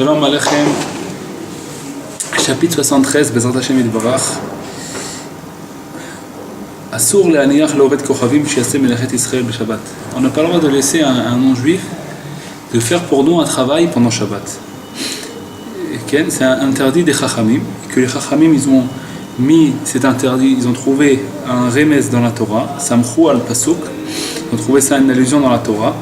Shalom Aleichem, chapitre 73, Bezrat Hashem Yitbarach. Assour le'aniach le'oved kochavim she'yaseh melechet Israël b'Shabbat. On n'a pas le droit de laisser un non-juif de faire pour nous un travail pendant Shabbat. C'est interdit des chachamim, que les chachamim ils ont mis cet interdit, ils ont trouvé un remez dans la Torah, samchou al pasuk, ils ont trouvé ça une allusion dans la Torah.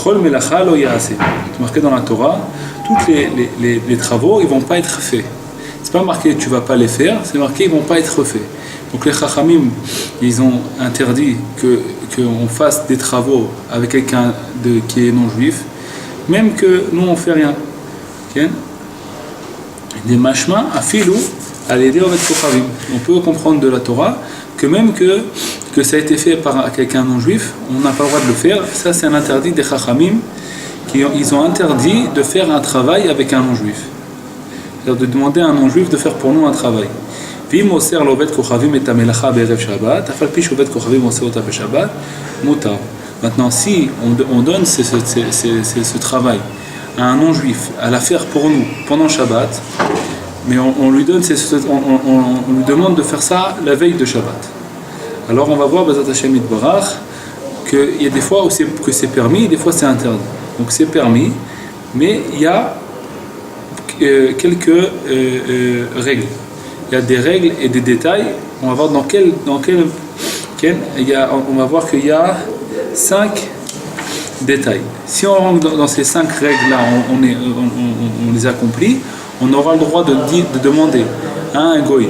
Chol melacha lo ya'aseh. C'est marqué dans la Torah, tous les travaux ils vont pas être faits. C'est pas marqué tu vas pas les faire, c'est marqué ils vont pas être faits. Donc les chachamim ils ont interdit qu'on fasse des travaux avec quelqu'un qui est non juif, même que nous on fait rien. Okay? Des mashma afilou à l'aider avec kochavim. On peut comprendre de la Torah que même que ça a été fait par quelqu'un non juif, on n'a pas le droit de le faire. Ça c'est un interdit des chachamim ils ont interdit de faire un travail avec un non juif. C'est-à-dire de demander à un non juif de faire pour nous un travail. Vim oser l'oved kochavim et amelacha be'erev Shabbat, afal pi sh'oved kochavim oser ota be'Shabbat, mutar. Maintenant si on donne ce travail à un non-juif, à la faire pour nous pendant Shabbat, mais on lui demande de faire ça la veille de Shabbat. Alors on va voir Bezrat Hashem Yitbarach qu'il y a des fois où c'est permis, des fois c'est interdit. Donc c'est permis, mais il y a quelques règles. Il y a des règles et des détails. On va voir on va voir qu'il y a 5 détails. Si on rentre dans ces 5 règles-là, on les accomplit, on aura le droit de demander à un goy,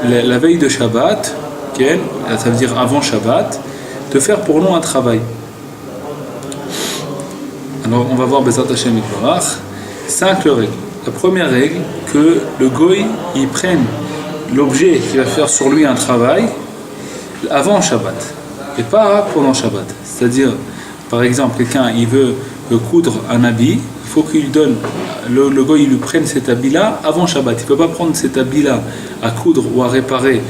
la veille de Shabbat, ça veut dire avant Shabbat, de faire pour nous un travail. Alors on va voir Bezrat Hashem Yitbarach, 5 règles. La première règle, que le goy, il prenne l'objet qui va faire sur lui un travail avant Shabbat, et pas pendant Shabbat. C'est-à-dire, par exemple, quelqu'un il veut coudre un habit, il faut qu'il donne, le goy il lui prenne cet habit-là avant Shabbat. Il ne peut pas prendre cet habit-là à coudre ou à réparer,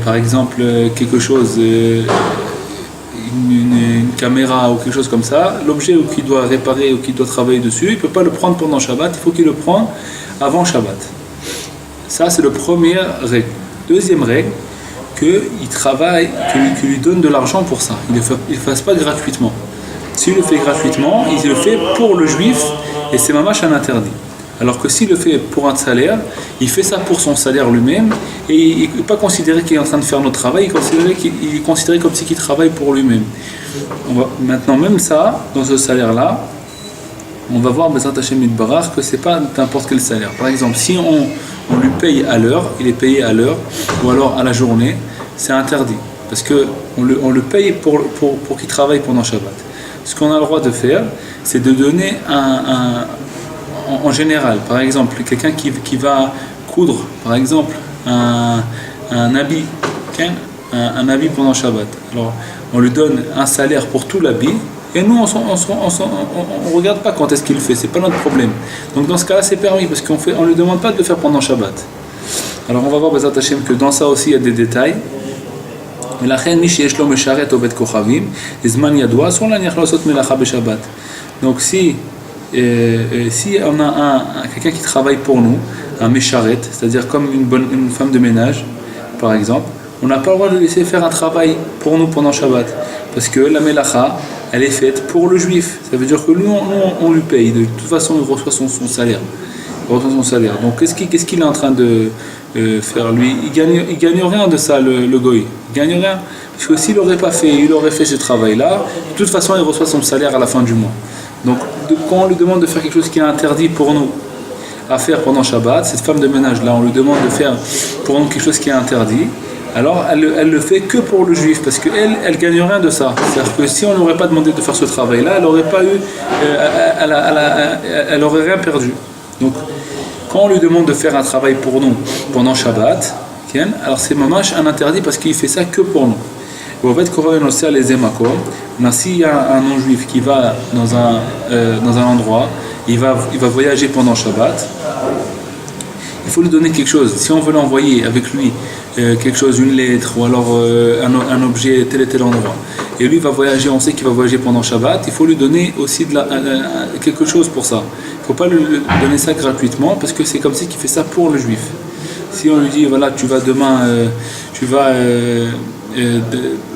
par exemple, quelque chose, une caméra ou quelque chose comme ça. L'objet qu'il doit réparer ou qu'il doit travailler dessus, il ne peut pas le prendre pendant Shabbat, il faut qu'il le prenne avant Shabbat. Ça, c'est la première règle. Deuxième règle, qu'il travaille, qu'il lui donne de l'argent pour ça. Il ne le fasse pas gratuitement. S'il le fait gratuitement, il le fait pour le juif et c'est mamash un interdit. Alors que s'il le fait pour un salaire, il fait ça pour son salaire lui-même et il n'est pas considéré qu'il est en train de faire notre travail, il est considéré comme si il travaille pour lui-même. Maintenant, même ça, dans ce salaire-là, on va voir Bezrat Hashem Yitbarach que ce n'est pas n'importe quel salaire. Par exemple, si on lui paye à l'heure, il est payé à l'heure ou alors à la journée, c'est interdit. Parce qu'on le paye pour qu'il travaille pendant Shabbat. Ce qu'on a le droit de faire, c'est de donner en général, par exemple, quelqu'un qui va coudre, par exemple, un habit, un habit pendant Shabbat. Alors, on lui donne un salaire pour tout l'habit, et nous, on ne regarde pas quand est-ce qu'il le fait, c'est pas notre problème. Donc dans ce cas-là, c'est permis, parce qu'on ne lui demande pas de le faire pendant Shabbat. Alors on va voir, Bezrat Hashem, que dans ça aussi, il y a des détails. Donc si on a quelqu'un qui travaille pour nous, un mesharet, c'est-à-dire comme une femme de ménage par exemple, on n'a pas le droit de le laisser faire un travail pour nous pendant Shabbat, parce que la melacha elle est faite pour le juif. Ça veut dire que nous on lui paye, de toute façon il reçoit son salaire. Donc qu'est-ce qu'il est en train de faire lui? Il gagne rien de ça, le goy. Il gagne rien. Parce que s'il n'aurait pas fait, il aurait fait ce travail-là, de toute façon il reçoit son salaire à la fin du mois. Donc quand on lui demande de faire quelque chose qui est interdit pour nous à faire pendant Shabbat, cette femme de ménage-là, on lui demande de faire pour nous quelque chose qui est interdit, alors elle le fait que pour le juif, parce qu'elle ne gagne rien de ça. C'est-à-dire que si on ne l'aurait pas demandé de faire ce travail-là, elle n'aurait pas eu, elle n'aurait rien perdu. Donc quand on lui demande de faire un travail pour nous pendant Shabbat, alors c'est mamash un interdit parce qu'il fait ça que pour nous. S'il y a un non-juif qui va dans un endroit, il va voyager pendant Shabbat, il faut lui donner quelque chose. Si on veut l'envoyer avec lui quelque chose, une lettre ou alors un objet tel et tel endroit, et lui va voyager, on sait qu'il va voyager pendant Shabbat, il faut lui donner aussi quelque chose pour ça. Il ne faut pas lui donner ça gratuitement parce que c'est comme si qu'il fait ça pour le juif. Si on lui dit, voilà, tu vas demain,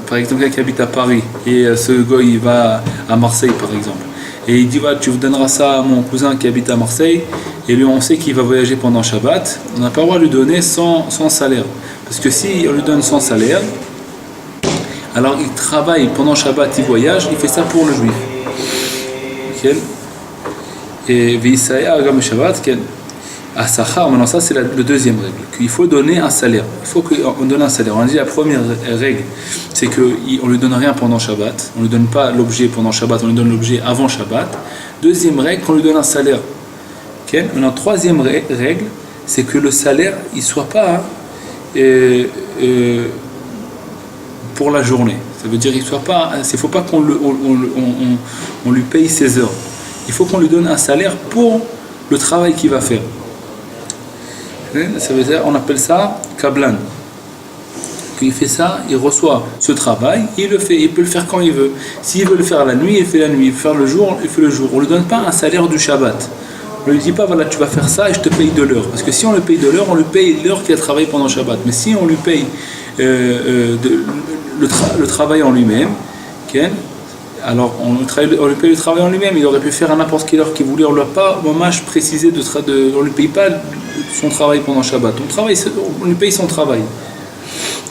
par exemple, quelqu'un qui habite à Paris et ce gars il va à Marseille par exemple, et il dit, voilà, tu donneras ça à mon cousin qui habite à Marseille, et lui on sait qu'il va voyager pendant Shabbat, on n'a pas le droit de lui donner sans salaire. Parce que si on lui donne son salaire, alors il travaille pendant Shabbat, il voyage, il fait ça pour le juif. Okay. Et Veisaya Agam Shabbat, à Sachar, maintenant ça c'est le deuxième règle, qu'il faut donner un salaire. Il faut qu'on donne un salaire. On a dit la première règle, c'est qu'on ne lui donne rien pendant Shabbat, on ne lui donne pas l'objet pendant Shabbat, on lui donne l'objet avant Shabbat. Deuxième règle, qu'on lui donne un salaire. Okay. Maintenant, troisième règle, c'est que le salaire, il ne soit pas pour la journée. Ça veut dire qu'il soit pas, il ne faut pas qu'on on lui paye ses heures. Il faut qu'on lui donne un salaire pour le travail qu'il va faire. Ça veut dire, on appelle ça kablan. Il fait ça, il reçoit ce travail, il le fait, il peut le faire quand il veut. S'il veut le faire la nuit, il fait la nuit. Il veut faire le jour, il fait le jour. On ne lui donne pas un salaire du Shabbat. On ne lui dit pas, voilà, tu vas faire ça et je te paye de l'heure. Parce que si on le paye de l'heure, on lui paye l'heure qu'il a travaillé pendant Shabbat. Mais si on lui paye le travail en lui-même, okay, alors on lui paye le travail en lui-même, il aurait pu faire à n'importe quelle heure qu'il voulait, on ne lui a pas précisé on ne lui paye pas son travail pendant Shabbat. On lui paye son travail.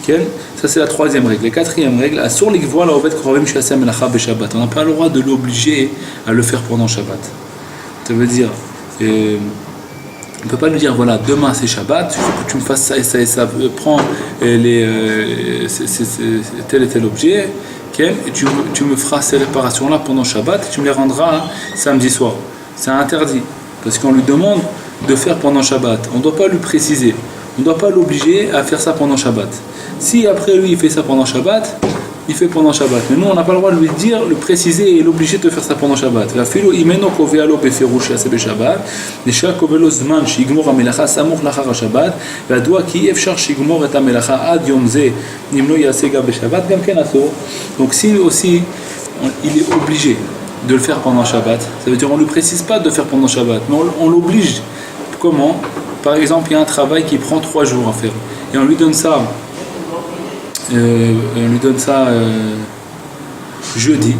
Okay. Ça c'est la troisième règle. La quatrième règle, sur les voiles, on n'a pas le droit de l'obliger à le faire pendant Shabbat. Ça veut dire, on ne peut pas lui dire, voilà, demain c'est Shabbat, il faut que tu me fasses ça et ça et ça, prends tel et tel objet, okay, et tu me feras ces réparations-là pendant Shabbat, et tu me les rendras samedi soir. C'est interdit, parce qu'on lui demande de faire pendant Shabbat. On ne doit pas lui préciser, on ne doit pas l'obliger à faire ça pendant Shabbat. Si après lui il fait ça pendant Shabbat, il fait pendant Shabbat. Mais nous on n'a pas le droit de lui dire, le préciser et l'obliger de faire ça pendant Shabbat. Donc si aussi il est obligé de le faire pendant Shabbat, ça veut dire on ne lui précise pas de faire pendant Shabbat, mais on l'oblige. Comment? Par exemple, il y a un travail qui prend 3 jours à faire et on lui donne ça jeudi,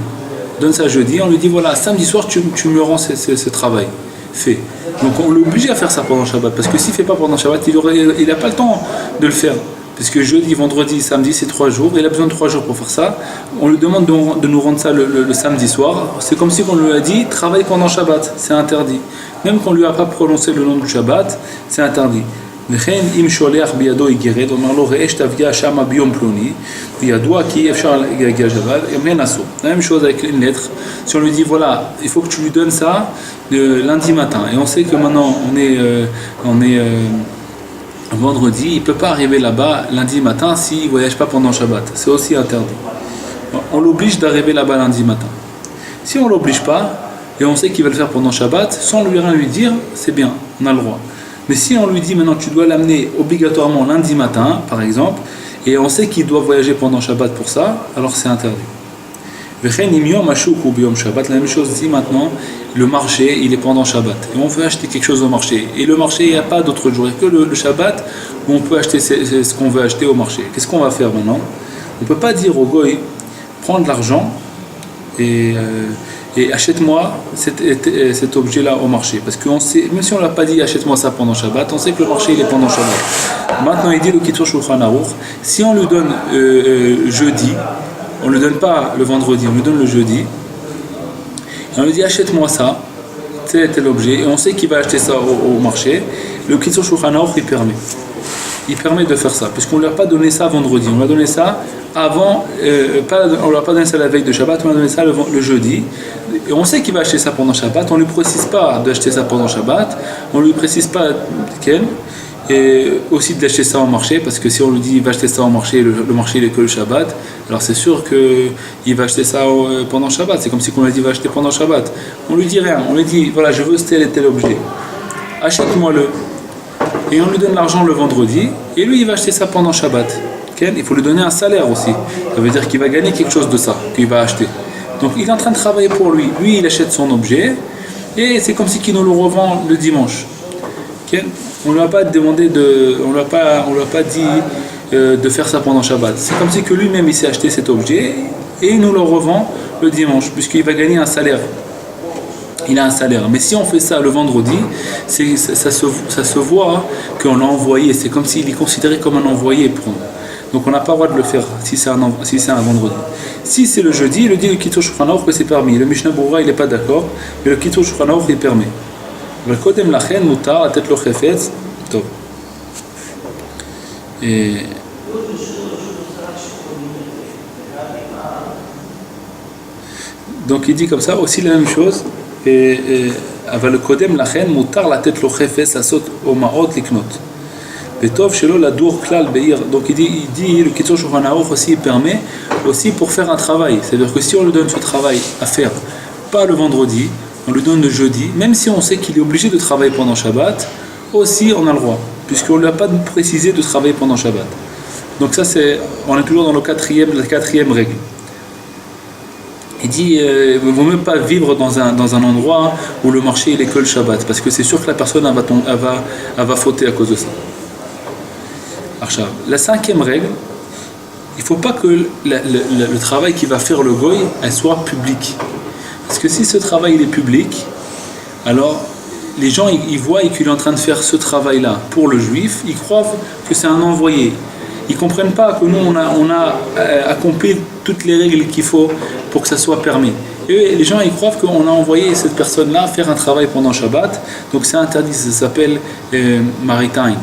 on lui dit, voilà, samedi soir tu me rends ce travail fait. Donc on l'oblige à faire ça pendant Shabbat, parce que s'il ne fait pas pendant Shabbat, il n'a pas le temps de le faire, parce que jeudi, vendredi, samedi c'est 3 jours, il a besoin de 3 jours pour faire ça. On lui demande de nous rendre ça le samedi soir. C'est comme si on lui a dit, travaille pendant Shabbat, c'est interdit. Même qu'on ne lui a pas prononcé le nom du Shabbat, c'est interdit. La même chose avec une lettre. Si on lui dit, voilà, il faut que tu lui donnes ça lundi matin, et on sait que maintenant on est vendredi, il ne peut pas arriver là-bas lundi matin s'il ne voyage pas pendant Shabbat, c'est aussi interdit. On l'oblige d'arriver là-bas lundi matin. Si on ne l'oblige pas et on sait qu'il va le faire pendant Shabbat, sans lui rien lui dire, c'est bien, on a le droit. Mais si on lui dit maintenant tu dois l'amener obligatoirement lundi matin, par exemple, et on sait qu'il doit voyager pendant Shabbat pour ça, alors c'est interdit. La même chose si maintenant le marché il est pendant Shabbat et on veut acheter quelque chose au marché, et le marché il n'y a pas d'autre jour, il n'y a que le Shabbat où on peut acheter ce qu'on veut acheter au marché. Qu'est-ce qu'on va faire maintenant? On ne peut pas dire au goy, prends de l'argent et achète-moi cet objet-là au marché. Parce qu'on sait, même si on ne l'a pas dit achète-moi ça pendant Shabbat, on sait que le marché il est pendant Shabbat. Maintenant il dit le Kitzur Shulchan Aruch, si on lui donne jeudi, on ne lui donne pas le vendredi, on lui donne le jeudi, et on lui dit achète-moi ça, tel objet, et on sait qu'il va acheter ça au marché, le Kitzur Shulchan Aruch il permet de faire ça, puisqu'on ne lui a pas donné ça vendredi, on lui a donné ça avant, on ne lui a pas donné ça la veille de Shabbat, on lui a donné ça le jeudi, et on sait qu'il va acheter ça pendant Shabbat, on ne lui précise pas d'acheter ça pendant Shabbat, on ne lui précise pas quel, et aussi d'acheter ça au marché, parce que si on lui dit il va acheter ça au marché, le marché il est que le Shabbat, alors c'est sûr qu'il va acheter ça pendant Shabbat, c'est comme si on lui dit il va acheter pendant Shabbat, on lui dit rien, on lui dit voilà je veux tel et tel objet, achète-moi-le, et on lui donne l'argent le vendredi, et lui il va acheter ça pendant Shabbat. il faut lui donner un salaire aussi. Ça veut dire qu'il va gagner quelque chose de ça, qu'il va acheter. Donc il est en train de travailler pour lui. Lui, il achète son objet et c'est comme si qu'il nous le revend le dimanche. On ne lui a pas demandé on lui a pas dit de faire ça pendant Shabbat. C'est comme si que lui-même il s'est acheté cet objet et il nous le revend le dimanche puisqu'il va gagner un salaire. Il a un salaire. Mais si on fait ça le vendredi, ça se voit qu'on l'a envoyé. C'est comme s'il est considéré comme un envoyé pour nous. Donc on n'a pas le droit de le faire si c'est un vendredi. Si c'est le jeudi, il dit le Kitur Shulchan Aruch que c'est permis. Le Mishnah Berurah il n'est pas d'accord, mais le Kitur Shulchan Aruch il permet. Le Kodem Lachen Mutar, la tête le Chefetz, top. Et donc il dit comme ça aussi la même chose. אבל קודם לכן מותר לתת לו חפץ לעשות הומאות לקנות. וטוב שלא לדור כלל בעיר. Donc il dit le Kitur Shulchan Aruch aussi permet aussi pour faire un travail. C'est-à-dire que si on lui donne ce travail à faire, pas le vendredi, on lui donne le jeudi, même si on sait qu'il est obligé de travailler pendant Shabbat, aussi on a le droit, puisqu'on ne lui a pas précisé de travailler pendant Shabbat. Donc ça on est toujours dans la quatrième règle. Il dit il ne vaut même pas vivre dans un endroit où le marché il est que le Shabbat, parce que c'est sûr que la personne elle va fauter à cause de ça. La cinquième règle, il ne faut pas que le travail qu'il va faire le goy elle soit public. Parce que si ce travail il est public, alors les gens ils voient qu'il est en train de faire ce travail-là pour le juif, ils croient que c'est un envoyé. Ils ne comprennent pas que nous on a accompli toutes les règles qu'il faut pour que ça soit permis. Et les gens ils croient qu'on a envoyé cette personne-là faire un travail pendant Shabbat, donc c'est interdit, ça s'appelle maritime.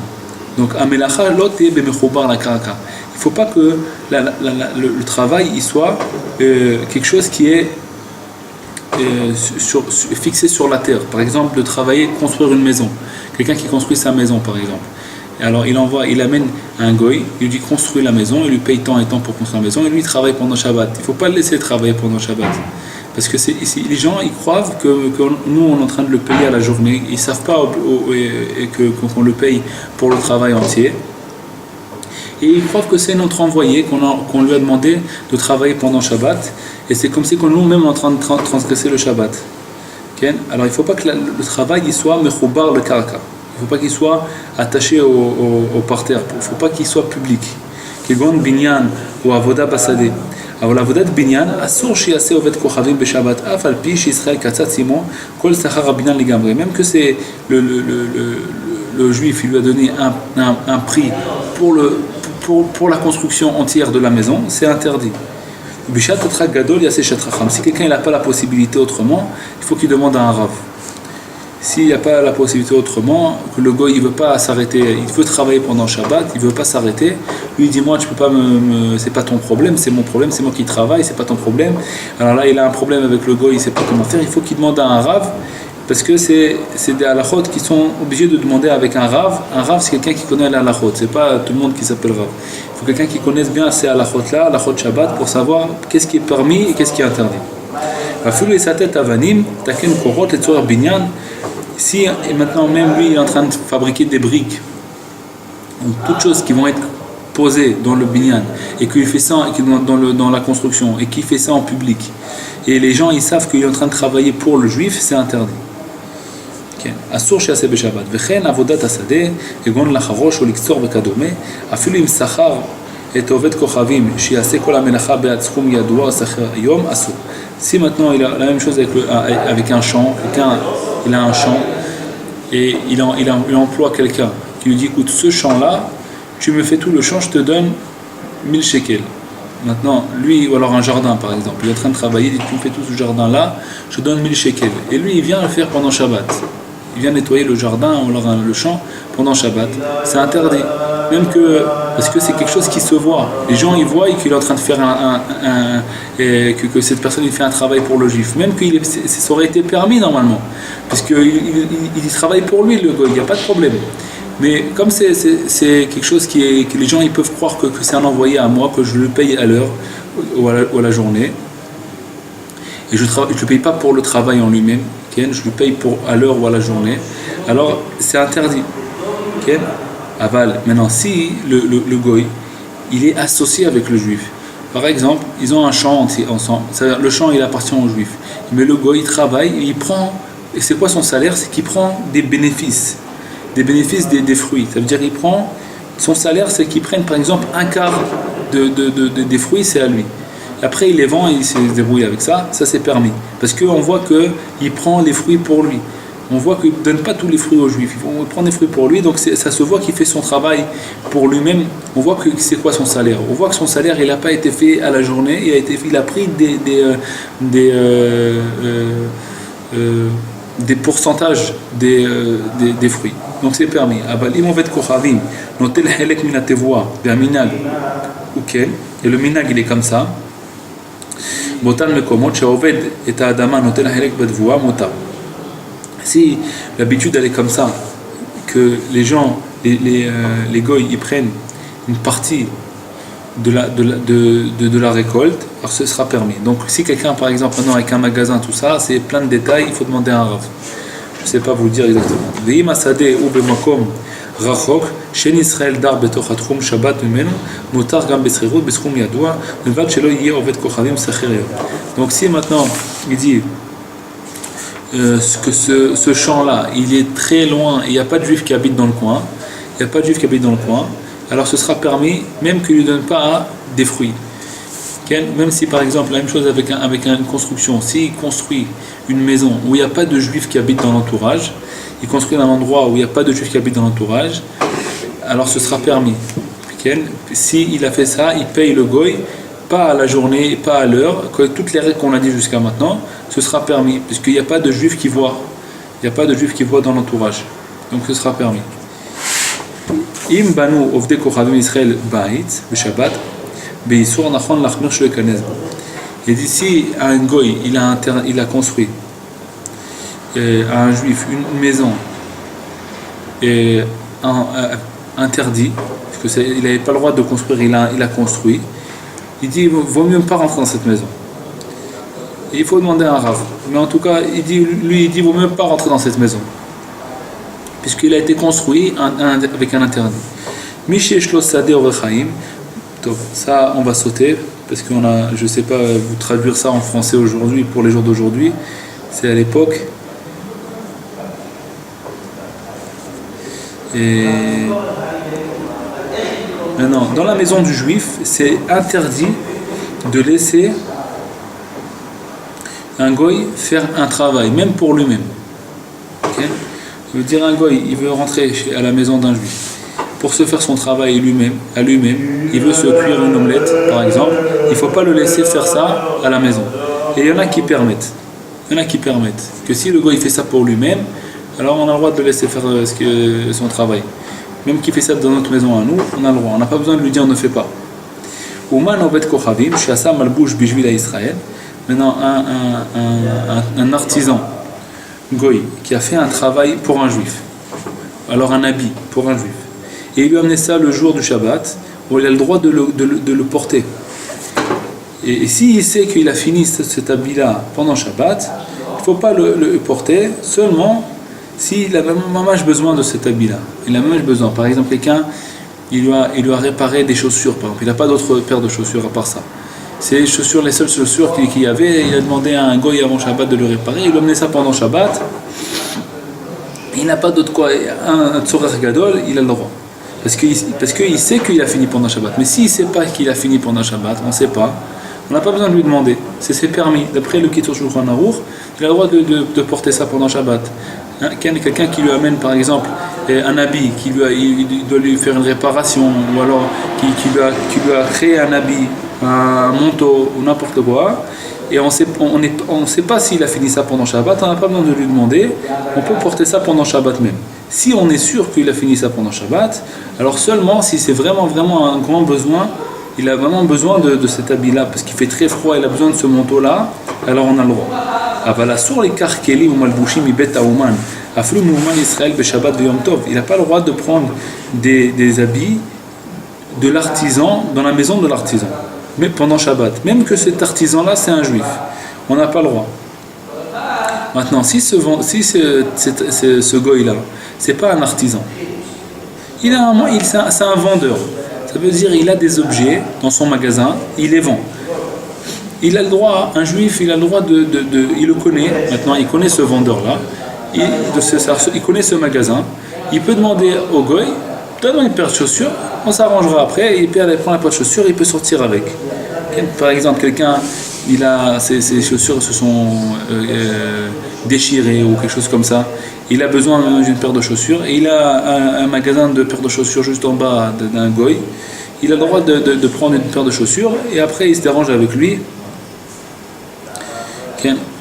Donc amelacha lote bemechoubar la karaka. Il ne faut pas que le travail il soit quelque chose qui est fixé sur la terre. Par exemple, de travailler, construire une maison. Quelqu'un qui construit sa maison, par exemple. Et alors, il amène un goy, il lui dit construire la maison, il lui paye tant et tant pour construire la maison, et lui il travaille pendant Shabbat. Il ne faut pas le laisser travailler pendant Shabbat. Parce que les gens, ils croient que nous, on est en train de le payer à la journée. Ils ne savent pas qu'on le paye pour le travail entier. Et ils croient que c'est notre envoyé, qu'on lui a demandé de travailler pendant Shabbat. Et c'est comme si nous-mêmes en train de transgresser le Shabbat. Okay? Alors il ne faut pas que le travail il soit mechoubar le karaka. Il ne faut pas qu'il soit attaché au parterre. Il ne faut pas qu'il soit public. Kegon binyan ou avoda basade. Alors l'avodat binyan, asur shiase ovet kochavim beshabbat af al pi sh'Israël katzat simo kol sachar binyan ligamre. Même que c'est le juif, il lui a donné un prix pour la construction entière de la maison, c'est interdit. Si quelqu'un n'a pas la possibilité autrement, il faut qu'il demande à un rav. S'il n'y a pas la possibilité autrement, que le goy il veut pas s'arrêter, il veut travailler pendant Shabbat, il veut pas s'arrêter, lui il dit moi tu peux pas c'est pas ton problème, c'est mon problème, c'est moi qui travaille, c'est pas ton problème. Alors là il a un problème avec le goy, il sait pas comment faire, il faut qu'il demande à un rav, parce que c'est des halachot qui sont obligés de demander avec un rav. Un rav c'est quelqu'un qui connaît les halachot, c'est pas tout le monde qui s'appelle rav. Il faut quelqu'un qui connaisse bien ces halachot là, halachot Shabbat, pour savoir qu'est-ce qui est permis et qu'est-ce qui est interdit. Si maintenant même lui il est en train de fabriquer des briques, donc toutes choses qui vont être posées dans le binyan, et qu'il fait ça dans la construction, et qu'il fait ça en public, et les gens ils savent qu'il est en train de travailler pour le juif, c'est interdit. אסור שיעשה בשבת, וכן עבודת השדה, כגון לחרוש או לקצור וכדומה, אפילו אם שכר את עובד כוכבים שיעשה כל המלאכה בעד סכום ידוע שכר היום, אסור. Si maintenant il a la même chose avec un champ, quelqu'un il a un champ et il emploie quelqu'un qui lui dit écoute ce champ là, tu me fais tout le champ, je te donne 1000 shekels. Maintenant lui, ou alors un jardin par exemple, il est en train de travailler, il dit tu me fais tout ce jardin là, je te donne 1000 shekels. Et lui il vient le faire pendant Shabbat. Il vient nettoyer le jardin ou alors le champ pendant Shabbat. C'est interdit. Même parce que c'est quelque chose qui se voit. Les gens ils voient qu'il est en train de faire que cette personne il fait un travail pour le juif. Même que ça aurait été permis normalement. Parce qu'il travaille pour lui le goy, il n'y a pas de problème. Mais comme c'est quelque chose que les gens ils peuvent croire que c'est un envoyé à moi, que je le paye à l'heure ou à la journée. Et je ne le paye pas pour le travail en lui-même. Je lui paye à l'heure ou à la journée, alors c'est interdit. Aval. Maintenant, si le goy, il est associé avec le juif. Par exemple, ils ont un champ ensemble, c'est-à-dire le champ il appartient aux juifs. Mais le goy il travaille, il prend, et c'est quoi son salaire? C'est qu'il prend des bénéfices des fruits. Ça veut dire qu'il prend, son salaire c'est qu'il prenne par exemple un quart des fruits, c'est à lui. Après il les vend et il se débrouille avec ça, ça c'est permis. Parce qu'on voit qu'il prend les fruits pour lui. On voit qu'il ne donne pas tous les fruits aux juifs, il prend des fruits pour lui, donc ça se voit qu'il fait son travail pour lui-même. On voit que c'est quoi son salaire. On voit que son salaire il n'a pas été fait à la journée, il a pris des pourcentages des fruits. Donc c'est permis. Et le minag il est comme ça. Si l'habitude elle est comme ça, que les gens, les goy, ils prennent une partie de la récolte, alors ce sera permis. Donc si quelqu'un par exemple maintenant avec un magasin, tout ça, c'est plein de détails, il faut demander à un rav. Je ne sais pas vous le dire exactement. Donc si maintenant il dit que ce champ-là, il est très loin, il n'y a pas de juifs qui habitent dans le coin, alors ce sera permis, même qu'il ne lui donne pas des fruits. Même si par exemple, la même chose avec une construction, s'il construit une maison où il n'y a pas de juifs qui habitent dans l'entourage, il construit un endroit où il n'y a pas de juifs qui habitent dans l'entourage, alors ce sera permis. S'il a fait ça, il paye le goy, pas à la journée, pas à l'heure, toutes les règles qu'on a dit jusqu'à maintenant, ce sera permis, puisqu'il n'y a pas de juifs qui voient. Il n'y a pas de juifs qui voient dans l'entourage. Donc ce sera permis. Im banu ovdei kochavim Israël ba'it b'Shabbat be'isur nachon lachmir shelo yikanez. Et d'ici un goy, il a construit à un juif une maison et interdit, parce qu'il n'avait pas le droit de construire, il a construit. Il dit, il vaut mieux pas rentrer dans cette maison. Et il faut demander à un rav. Mais en tout cas, il dit, il vaut mieux pas rentrer dans cette maison. Puisqu'il a été construit avec un interdit. Mishesh lo sadeh orechaim. Ça, on va sauter, parce je ne sais pas vous traduire ça en français aujourd'hui, pour les jours d'aujourd'hui. C'est à l'époque. Et maintenant, dans la maison du juif, c'est interdit de laisser un goy faire un travail, même pour lui-même. Okay? Je veux dire, un goy, il veut rentrer à la maison d'un juif pour se faire son travail à lui-même, il veut se cuire une omelette, par exemple, il ne faut pas le laisser faire ça à la maison. Et il y en a qui permettent. Que si le goy fait ça pour lui-même, alors on a le droit de le laisser faire son travail. Même qu'il fait ça dans notre maison à nous, on a le droit. On n'a pas besoin de lui dire ne fais pas. Maintenant, un artisan, goy, qui a fait un travail pour un juif, alors un habit pour un juif, et il lui a amené ça le jour du Shabbat, où il a le droit de le porter. Et s'il sait qu'il a fini cet habit-là pendant Shabbat, il ne faut pas le porter seulement s'il a vraiment besoin de cet habit-là. Il a même besoin. Par exemple, quelqu'un, il lui a réparé des chaussures, par exemple. Il n'a pas d'autre paire de chaussures à part ça. C'est les seules chaussures qu'il y avait. Il a demandé à un goy avant Shabbat de le réparer. Il lui a amené ça pendant Shabbat. Il n'a pas d'autre quoi. Un tzorer gadol, il a le droit. Parce qu'il sait qu'il a fini pendant Shabbat. Mais s'il ne sait pas qu'il a fini pendant Shabbat, on ne sait pas. On n'a pas besoin de lui demander. C'est permis. D'après le Kitur Shulchan Aruch, il a le droit de porter ça pendant Shabbat. Hein, quelqu'un qui lui amène par exemple un habit, il doit lui faire une réparation, ou alors qui lui a créé un habit, un manteau ou n'importe quoi, et on ne sait pas s'il a fini ça pendant Shabbat, on n'a pas besoin de lui demander, on peut porter ça pendant Shabbat même. Si on est sûr qu'il a fini ça pendant Shabbat, alors seulement si c'est vraiment un grand besoin, il a vraiment besoin de cet habit-là, parce qu'il fait très froid, il a besoin de ce manteau-là, alors on a le droit. Il n'a pas le droit de prendre des habits de l'artisan dans la maison de l'artisan, mais pendant Shabbat, même que cet artisan-là c'est un juif, on n'a pas le droit. Maintenant, si ce goy-là, c'est pas un artisan, c'est un vendeur. Ça veut dire qu'il a des objets dans son magasin, il les vend. Il a le droit, un juif, il a le droit il le connaît, maintenant il connaît ce vendeur-là, il connaît ce magasin, il peut demander au goy, donne-moi une paire de chaussures, on s'arrangera après, il prend la paire de chaussures, il peut sortir avec. Par exemple, quelqu'un, ses chaussures se sont déchirées ou quelque chose comme ça, il a besoin d'une paire de chaussures, et il a un magasin de paires de chaussures juste en bas d'un goy, il a le droit de prendre une paire de chaussures, et après il se dérange avec lui.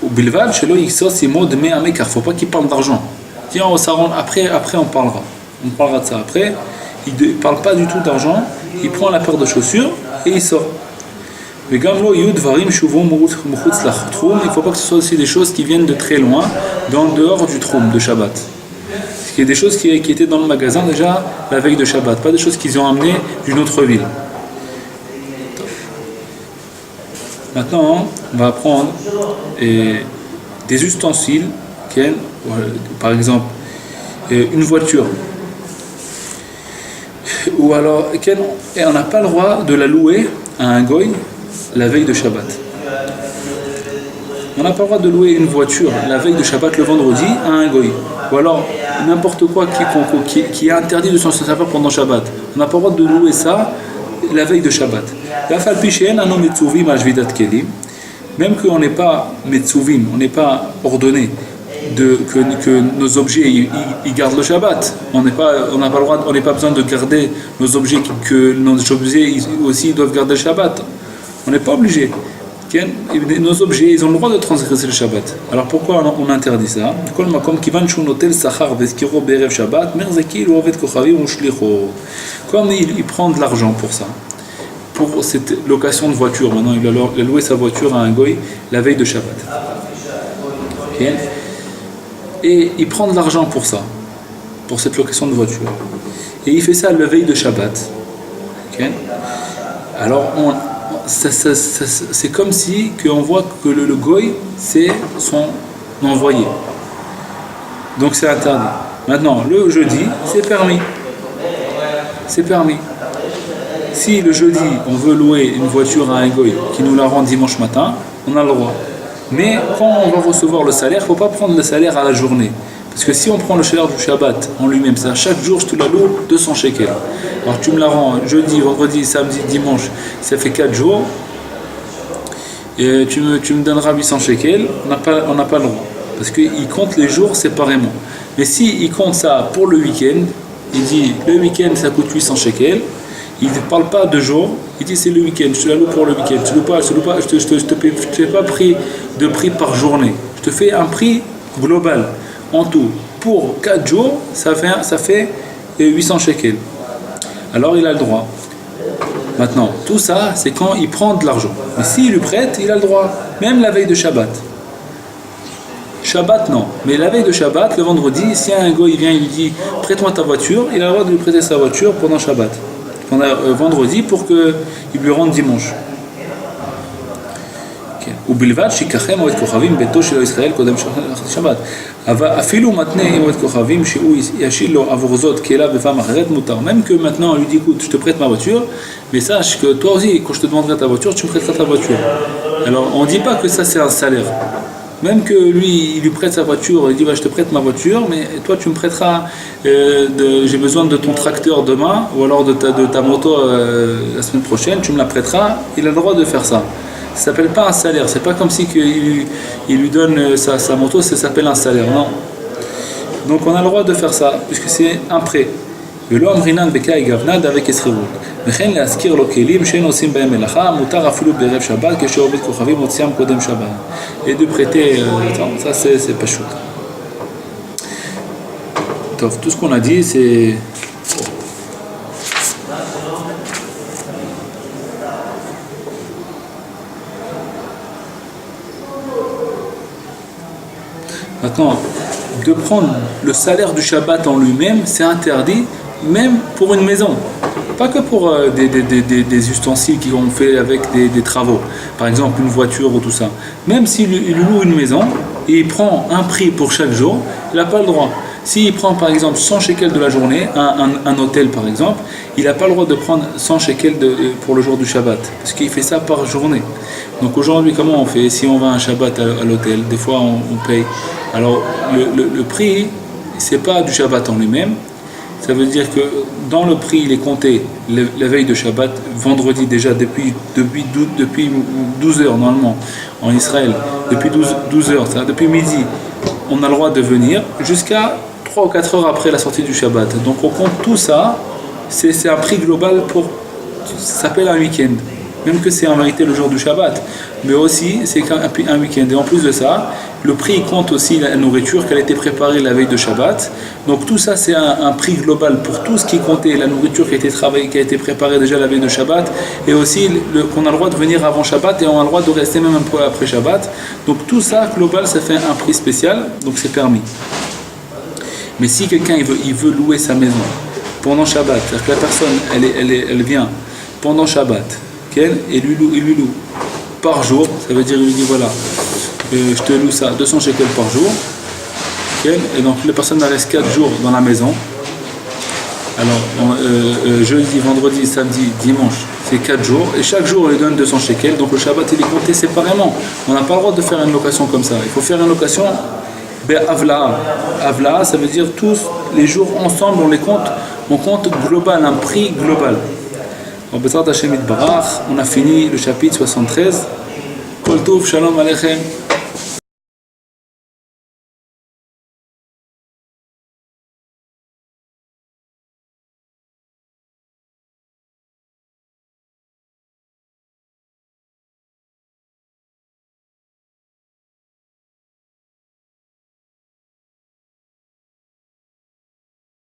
Au bilvad, chez lui, il sort ces mots de car il ne faut pas qu'il parle d'argent. Tiens, après on parlera. On parlera de ça après. Il ne parle pas du tout d'argent, il prend la paire de chaussures et il sort. Mais il ne faut pas que ce soit aussi des choses qui viennent de très loin, dehors du troum de Shabbat. Parce qu'il y a des choses qui étaient dans le magasin déjà la veille de Shabbat, pas des choses qu'ils ont amenées d'une autre ville. Maintenant, on va prendre des ustensiles, par exemple une voiture, ou alors on n'a pas le droit de la louer à un goy la veille de Shabbat. On n'a pas le droit de louer une voiture la veille de Shabbat le vendredi à un goy, ou alors n'importe quoi qui est interdit de s'en servir pendant Shabbat. On n'a pas le droit de louer ça la veille de Shabbat. Même qu'on n'est pas Metsuvim, on n'est pas ordonné que nos objets ils gardent le Shabbat. On n'a pas le droit, on n'a pas besoin de garder nos objets, que nos objets aussi doivent garder le Shabbat. On n'est pas obligé. Nos objets, ils ont le droit de transgresser le Shabbat. Alors pourquoi on interdit ça? Comme il prend de l'argent pour ça, pour cette location de voiture, maintenant il a loué sa voiture à un goy la veille de Shabbat. Okay. Et il prend de l'argent pour ça, pour cette location de voiture. Et il fait ça la veille de Shabbat. Okay. Alors c'est comme si on voit que le goy c'est son envoyé. Donc c'est interdit. Maintenant le jeudi c'est permis. C'est permis. Si le jeudi on veut louer une voiture à un goy qui nous la rend dimanche matin, on a le droit. Mais quand on va recevoir le salaire, il ne faut pas prendre le salaire à la journée. Parce que si on prend le salaire du Shabbat en lui-même, ça, chaque jour je te la loue 200 shekels. Alors tu me la rends jeudi, vendredi, samedi, dimanche, ça fait 4 jours. Et tu me donneras 800 shekels, on n'a pas le droit. Parce qu'il compte les jours séparément. Mais s'il compte ça pour le week-end, il dit le week-end ça coûte 800 shekels. Il ne parle pas de jours, il dit c'est le week-end, je te la loue pour le week-end. Je ne te fais pas de prix par journée. Je te fais un prix global, en tout. Pour 4 jours, ça fait 800 shekels. Alors il a le droit. Maintenant, tout ça, c'est quand il prend de l'argent. Mais s'il lui prête, il a le droit. Même la veille de Shabbat. Shabbat, non. Mais la veille de Shabbat, le vendredi, si un goy vient et lui dit prête-moi ta voiture, il a le droit de lui prêter sa voiture pendant Shabbat. Pendant vendredi pour qu'il lui rende dimanche. ובלבד שיקחה מועד כוכבים ביתו של ישראל קודם שבת. אבל אפילו מתנה מועד כוכבים שהוא ישיל לו עבור זאת כלה בפעם אחרת מותר. Même que maintenant on lui dit écoute je te prête ma voiture mais sache que toi aussi quand je te demanderai ta voiture tu me prêteras ta voiture. Alors on ne dit pas que ça c'est un salaire. Même que lui, il lui prête sa voiture, il dit bah, je te prête ma voiture, mais toi tu me prêteras, j'ai besoin de ton tracteur demain, ou alors de ta moto la semaine prochaine, tu me la prêteras, il a le droit de faire ça. Ça s'appelle pas un salaire, c'est pas comme si il lui donne sa moto, ça s'appelle un salaire, non. Donc on a le droit de faire ça, puisque c'est un prêt. ולא אמרינן בקאי גבנד avec esrivut. וכן להזכיר לו כלים שאין עושים בהם מלאכה, מותר אפילו בערב שבת כשעובד כוכבים מוציאם קודם שבת. Et de prêter, ça c'est pas chouette. Tout ce qu'on a dit c'est... Maintenant, de prendre le salaire du Shabbat en lui-même, c'est interdit, même pour une maison. Pas que pour des ustensiles qu'on fait avec des travaux. Par exemple, une voiture ou tout ça. Même s'il loue une maison et il prend un prix pour chaque jour, il n'a pas le droit. S'il prend par exemple 100 shekels de la journée, un hôtel par exemple, il n'a pas le droit de prendre 100 shekels pour le jour du Shabbat, parce qu'il fait ça par journée. Donc aujourd'hui, comment on fait? Si on va un Shabbat à l'hôtel, des fois on paye. Alors le prix, c'est pas du Shabbat en lui-même. Ça veut dire que dans le prix, il est compté la veille de Shabbat, vendredi déjà, depuis 12 heures normalement en Israël, depuis 12 heures, depuis midi, on a le droit de venir jusqu'à 3 ou 4 heures après la sortie du Shabbat. Donc on compte tout ça, c'est un prix global ça s'appelle un week-end. Même que c'est en vérité le jour du Shabbat, mais aussi c'est un week-end. Et en plus de ça, le prix compte aussi la nourriture qui a été préparée la veille de Shabbat. Donc tout ça c'est un prix global pour tout ce qui comptait la nourriture qui a été préparée déjà la veille de Shabbat, et aussi qu'on a le droit de venir avant Shabbat et on a le droit de rester même un peu après Shabbat. Donc tout ça global, ça fait un prix spécial, donc c'est permis. Mais si quelqu'un il veut louer sa maison pendant Shabbat, c'est-à-dire que la personne elle vient pendant Shabbat, et lui loue par jour, ça veut dire il lui dit voilà, je te loue ça 200 shekels par jour, et donc la personne reste 4 jours dans la maison. Alors jeudi, vendredi, samedi, dimanche, c'est 4 jours, et chaque jour on lui donne 200 shekels, donc le Shabbat il est compté séparément. On n'a pas le droit de faire une location comme ça, il faut faire une location Avla. Avla, ça veut dire tous les jours ensemble on compte global, un prix global. On a fini le chapitre 73. Kol tov, shalom aleichem.